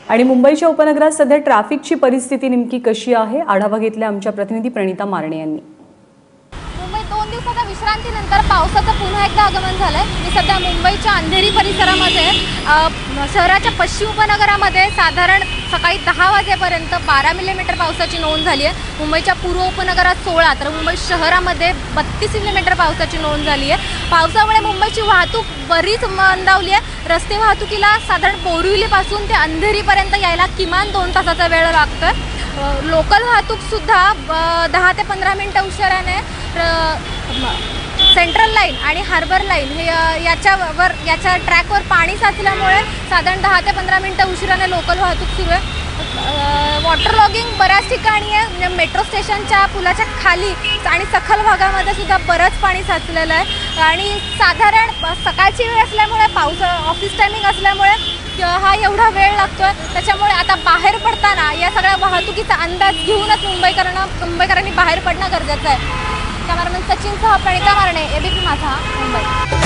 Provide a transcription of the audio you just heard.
आणि मुंबईच्या उपनगरात सध्या ट्रॅफिकची परिस्थिती नेमकी कशी आहे आढावा घेतला आमच्या प्रतिनिधी प्रणिता मारणे यांनी। मुंबईत 2 दिवसाच्या विश्रांतीनंतर पावसाचं पुन्हा एकदा आगमन झालंय। मी सध्या मुंबईच्या अंधेरी परिसरामध्ये शहराच्या पश्चिम उपनगरामध्ये साधारण सकाळी 10 वाजेपर्यंत 12 मिलीमीटर पावसाची नोंद झाली आहे। मुंबईच्या पूर्व उपनगरात 16 तर मुंबई शहरामध्ये 32 मिलीमीटर पावसाची नोंद झाली आहे। पावसामुळे मुंबईची वाहतूक बरीच मंदावली आहे। रस्ते वाहतुकीला साधारण बोरिवलीपासून ते अंधेरीपर्यंत यायला किमान 2 तासाचा वेळ लागतोय। लोकल वाहतूक सुद्धा 10 ते 15 मिनिटं उशिराने सेंट्रल लाईन आणि हार्बर लाईन हे याच्या ट्रॅकवर पाणी साचल्यामुळे साधारण 10 ते 15 मिनिटं उशिराने लोकल वाहतूक सुरू आहे। वॉटर लॉगिंग बऱ्याच ठिकाणी आहे। म्हणजे मेट्रो स्टेशनच्या पुलाच्या खाली आणि सखल भागामध्ये सुद्धा बरंच पाणी साचलेलं आहे आणि साधारण सकाळची वेळ असल्यामुळे ऑफिस टायमिंग असल्यामुळे हा एवढा वेळ लागतोय। त्याच्यामुळे आता बाहेर पडताना या सगळ्या वाहतुकीचा अंदाज घेऊनच मुंबईकरांनी बाहेर पडणं गरजेचं आहे। कॅमेरामॅन सचिन सह प्रणिता मारणे, एबीपी माझा, मुंबई।